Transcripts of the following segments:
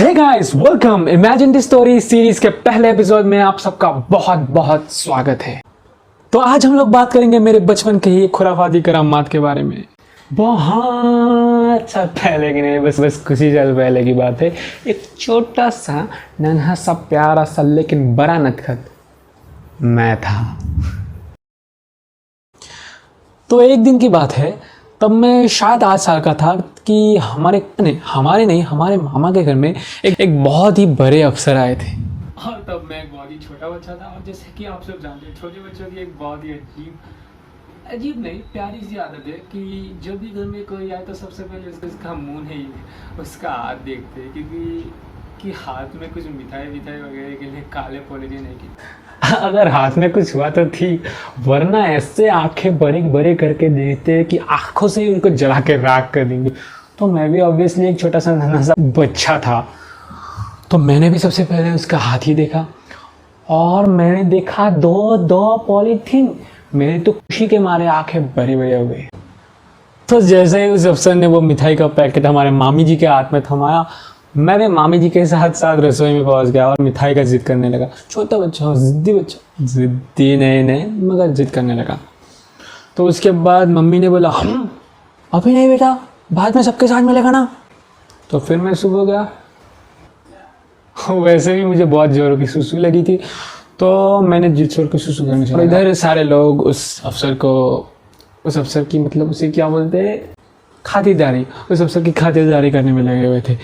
Hey guys, welcome imagine the story series के पहले episode में आप सबका बहुत बहुत स्वागत है। तो आज हम लोग बात करेंगे मेरे बचपन के ही खुराफाती करामात के बारे में। बहुत साल पहले की नहीं, बस कुछ ही साल पहले की बात है। एक छोटा सा नन्हा सा प्यारा सा लेकिन बड़ा नटखट मैं था। तो एक दिन की बात है, तब मैं शायद 8 साल का था कि हमारे मामा के घर में एक बहुत ही बड़े अफसर आए थे। और तब मैं एक बहुत ही छोटा बच्चा था। और जैसे कि आप सब जानते हैं, छोटे बच्चों की एक बहुत ही अजीब नहीं, प्यारी सी आदत है कि जब भी घर में कोई आए तो सबसे पहले उसका मुंह नहीं, उसका हाथ देखते हैं, क्योंकि हाथ में कुछ मिठाई वगैरह के लिए काले पॉलिथीन है कि अगर हाथ में कुछ हुआ तो ठीक, वरना ऐसे आंखें बड़े बड़े करके देखते हैं कि आंखों से ही उनको जला के राख कर देंगे। तो मैं भी ऑब्वियसली एक छोटा सा नन्हा सा बच्चा था, तो मैंने भी सबसे पहले उसका हाथ ही देखा। और मैंने देखा दो पॉलीथीन। मेरी तो खुशी के मारे आंखें बड़ी बड़ी हो गई। तो जैसे ही उस अफसर ने वो मिठाई का पैकेट हमारे मामी जी के हाथ में थमाया, मैं भी मामी जी के साथ साथ रसोई में पहुंच गया और मिठाई का जिद करने लगा। छोटा बच्चा, जिद्दी बच्चा, जिद्दी नहीं मगर जिद करने लगा। तो उसके बाद मम्मी ने बोला, अभी नहीं बेटा, बाद में सबके साथ मिलेगा ना। तो फिर मैं सुबह गया। वैसे भी मुझे बहुत जोरों की सुसु लगी थी, तो मैंने जिद छोड़ के सुसु करने चला। इधर सारे लोग उस अफसर की मतलब उसे क्या बोलते हैं, खातिरदारी, उस अफसर की खातिरदारी करने में लगे हुए थे।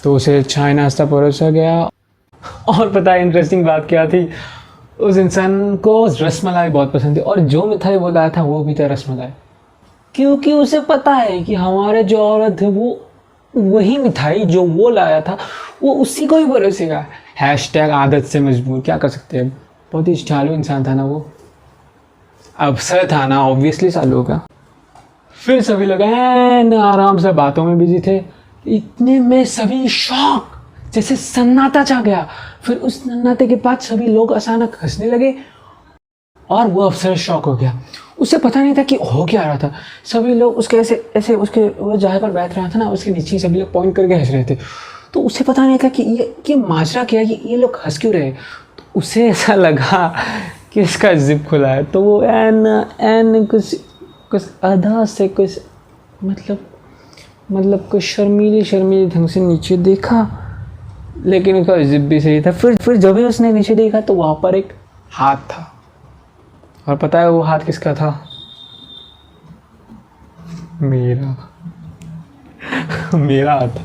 तो उसे चाय नाश्ता परोसा गया। और पता है इंटरेस्टिंग बात क्या थी, उस इंसान को रसमलाई बहुत पसंद थी और जो मिठाई वो लाया था वो भी था रसमलाई, क्योंकि उसे पता है कि हमारे जो औरत है वो वही मिठाई जो वो लाया था वो उसी को ही परोसेगा। हैशटैग आदत से मजबूर, क्या कर सकते हैं। बहुत ही चालू इंसान था ना वो, अफसर था ना, ऑब्वियसली चालू होगा। फिर सभी लोग आराम से बातों में बिजी थे। इतने में सभी शॉक, जैसे सन्नाटा छा गया। फिर उस सन्नाटे के बाद सभी लोग अचानक हंसने लगे और वो अफसर शॉक हो गया। उसे पता नहीं था कि हो क्या रहा था। सभी लोग उसके ऐसे उसके वो जगह पर बैठ रहा था ना, उसके नीचे सभी लोग पॉइंट करके हंस रहे थे। तो उसे पता नहीं था कि ये माजरा क्या है, ये लोग हंस क्यों रहे। तो उसे ऐसा लगा कि इसका जिप खुला है। तो वो एन कुछ आधा से कुछ मतलब कुछ शर्मीली ढंग से नीचे देखा, लेकिन उसका जिप भी सही था। फिर जब भी उसने नीचे देखा तो वहाँ पर एक हाथ था। और पता है वो हाथ किसका था? मेरा हाथ।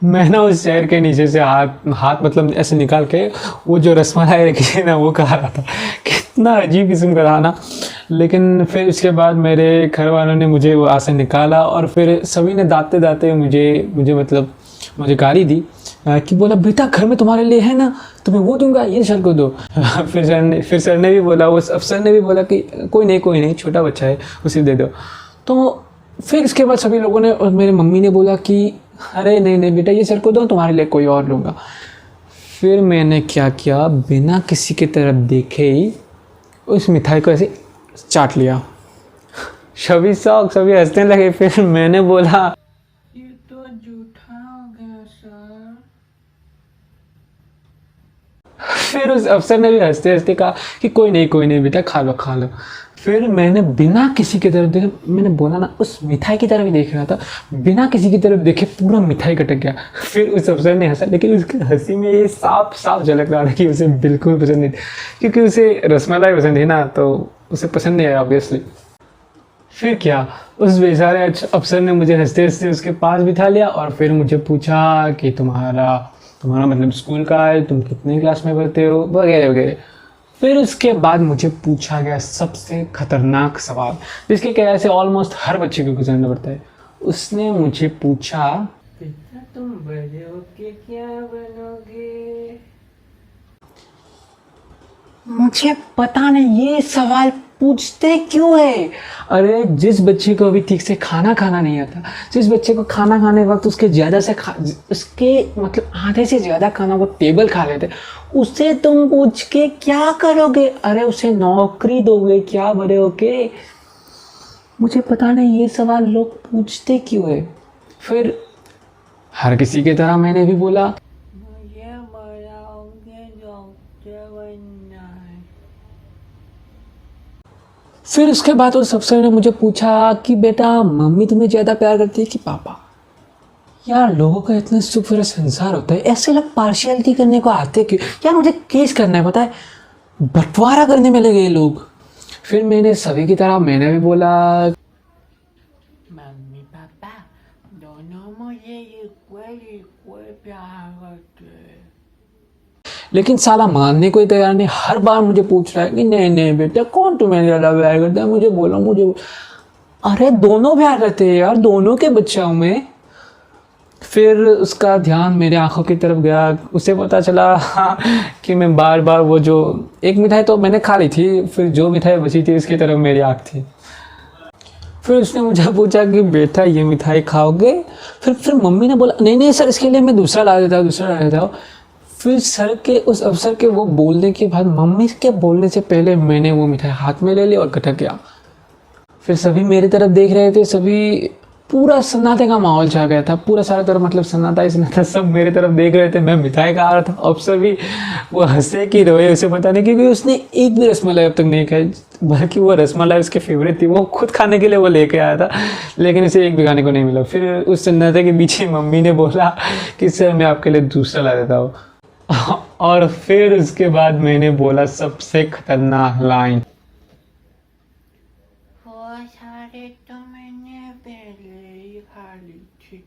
मैं ना उस चेयर के नीचे से हाथ मतलब ऐसे निकाल के वो जो रसमलाई रखी है ना वो खा रहा था। कितना अजीब किस्म का था ना। लेकिन फिर उसके बाद मेरे घर वालों ने मुझे वहाँ से निकाला और फिर सभी ने दाते मुझे गाली दी कि बोला, बेटा घर में तुम्हारे लिए है ना, तुम्हें वो दूंगा, ये सर को दो। फिर सर ने भी बोला, उस अफसर ने भी बोला कि कोई नहीं, छोटा बच्चा है, उसे दे दो। तो फिर इसके बाद सभी लोगों ने और मेरी मम्मी ने बोला कि अरे नहीं बेटा, ये सर को दो, तुम्हारे लिए कोई और लूँगा। फिर मैंने क्या किया, बिना किसी की तरफ देखे ही उस मिठाई को ऐसे चाट लिया। सभी हंसने लगे। फिर मैंने बोला, ये तो झूठा हो गया सर। फिर उस अफसर ने भी हंसते हंसते कहा कि कोई नहीं बेटा, खा लो। फिर मैंने बिना किसी की तरफ देखे, मैंने बोला ना, उस मिठाई की तरफ ही देख रहा था, बिना किसी की तरफ देखे पूरा मिठाई कटक गया। फिर उस अफसर ने हंसा, लेकिन उसकी हंसी में ये साफ झलक रहा था कि उसे बिल्कुल पसंद नहीं, क्योंकि उसे रसमलाई पसंद है ना, तो उसे पसंद नहीं आया ऑब्वियसली। फिर क्या, उस बेचारे अफसर ने मुझे हंसते हंसते उसके पास बिठा लिया और फिर मुझे पूछा कि तुम्हारा मतलब स्कूल का है, तुम कितने क्लास में पढ़ते हो, वगैरह। फिर उसके बाद मुझे पूछा गया सबसे खतरनाक सवाल, जिसके क्या से ऑलमोस्ट हर बच्चे को गुजरना पड़ता है। उसने मुझे पूछा, बेटा तुम बड़े होके क्या बनोगे? मुझे पता नहीं ये सवाल पूछते क्यों है। अरे जिस बच्चे को अभी ठीक से खाना नहीं आता, जिस बच्चे को खाना खाने वक्त उसके आधे से ज़्यादा खाना वो टेबल खा लेते, उसे तुम पूछ के क्या करोगे? अरे उसे नौकरी दोगे क्या बड़े होके? मुझे पता नहीं ये सवाल लोग पूछते क्यों है। फिर हर किसी की तरह मैंने भी बोला मुझे बनाओगे डॉक्टर बनना है। फिर उसके बाद उस अफसर ने मुझे पूछा कि बेटा मम्मी तुम्हें ज़्यादा प्यार करती है कि पापा। यार लोगों का इतना सुपर संसार होता है, ऐसे लोग पार्शियलिटी करने को आते क्यों? यार मुझे केस करना है, पता है, बंटवारा करने में लगे ये लोग। फिर मैंने सभी की तरह मैंने भी बोला मम्मी पापा दोनों मुझे इक्वल प्यार करते हैं। लेकिन साला मानने को ही तैयार नहीं। हर बार मुझे पूछ रहा है कि नहीं नहीं बेटा कौन तुम्हें ज़्यादा प्यार करता है, मुझे बोलो मुझे। अरे दोनों प्यार करते हैं यार, दोनों के बच्चा हूँ मैं। फिर उसका ध्यान मेरे आंखों की तरफ गया। उसे पता चला कि मैं बार बार वो जो एक मिठाई तो मैंने खा ली थी, फिर जो मिठाई बची थी उसकी तरफ मेरी आँख थी। फिर उसने मुझे पूछा कि बेटा ये मिठाई खाओगे? फिर मम्मी ने बोला नहीं नहीं सर, इसके लिए मैं दूसरा ला देता हूँ, दूसरा ला देता हूँ। फिर सर के उस अफसर के वो बोलने के बाद मम्मी के बोलने से पहले मैंने वो मिठाई हाथ में ले ली और गटक गया। फिर सभी मेरी तरफ देख रहे थे, सभी पूरा सन्नाटे का माहौल छा गया था, पूरा सारा तरफ मतलब सन्नाटा ही सन्नाटा, सब मेरी तरफ देख रहे थे। मैं मिठाई खा रहा था, अफसर भी वो हंसे कि रोए उसे पता नहीं, क्योंकि उसने एक भी रसमलाई अब तक नहीं खाई, बल्कि वो रसमलाई उसकी फेवरेट थी, वो खुद खाने के लिए वो लेके आया था, लेकिन उसे एक भी खाने को नहीं मिला। फिर उस सन्नाटे के पीछे मम्मी ने बोला कि सर मैं आपके लिए दूसरा ला देता हूँ। और फिर उसके बाद मैंने बोला सबसे खतरनाक लाइन, वो सारे तो मैंने पहले ही खा ली थी।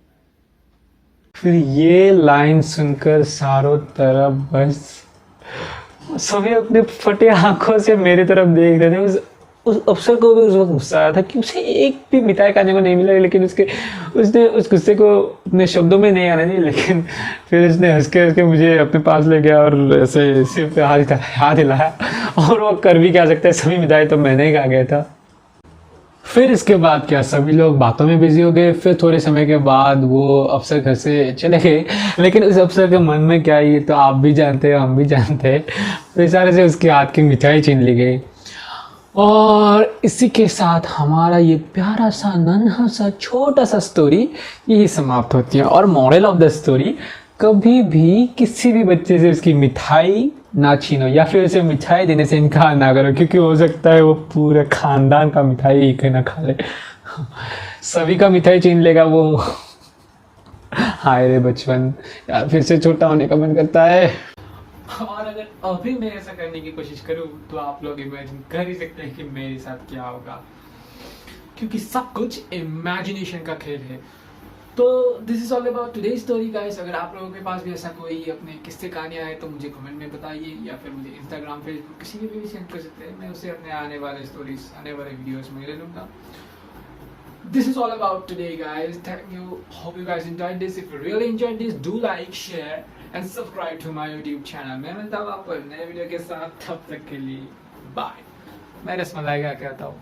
फिर ये लाइन सुनकर चारों तरफ बस सभी अपने फटे आंखों से मेरी तरफ देख रहे थे। उस अफसर को भी उस वक्त गुस्सा आया था कि उसे एक भी मिठाई खाने को नहीं मिला, लेकिन उसने उस गुस्से को अपने शब्दों में नहीं आने दी। लेकिन फिर उसने हंस के मुझे अपने पास ले गया और ऐसे सिर पे हाथ हिलाया, और वो कर भी क्या सकता है, सभी मिठाई तो मैंने ही खा गया था। फिर इसके बाद क्या, सभी लोग बातों में बिजी हो गए। फिर थोड़े समय के बाद वो अफसर घर से चले गए, लेकिन उस अफसर के मन में क्या, ये तो आप भी जानते हैं हम भी जानते हैं, बेचारे से उसके हाथ की मिठाई छीन ली गई। और इसी के साथ हमारा ये प्यारा सा नन्हा सा छोटा सा स्टोरी यही समाप्त होती है। और मॉरल ऑफ द स्टोरी, कभी भी किसी भी बच्चे से उसकी मिठाई ना छीनो, या फिर उसे मिठाई देने से इनकार ना करो, क्योंकि हो सकता है वो पूरे खानदान का मिठाई एक ना खा ले, सभी का मिठाई छीन लेगा वो। हाय रे बचपन, यार फिर से छोटा होने का मन करता है। और अगर अभी मैं ऐसा करने की कोशिश करूं तो आप लोग इमेजिन कर ही सकते हैं कि मेरे साथ क्या होगा, क्योंकि सब कुछ इमेजिनेशन का खेल है। तो this is all about today story guys. अगर आप लोगों के पास भी ऐसा कोई अपने किस्से कहानियाँ है तो मुझे कमेंट में बताइए, या फिर मुझे इंस्टाग्राम फेसबुक किसी भी सेंड कर सकते हैं, मैं उसे अपने आने वाले स्टोरीज आने वाले वीडियोस में ले लूँगा। This is all about today guys. Thank you, hope you guys enjoyed this. If you really enjoyed this, do like, share and subscribe to my YouTube channel. मैं मिलता हूँ आपको नए वीडियो के साथ, तब तक के लिए बाय। मैं रसमलाई का कहता हूँ।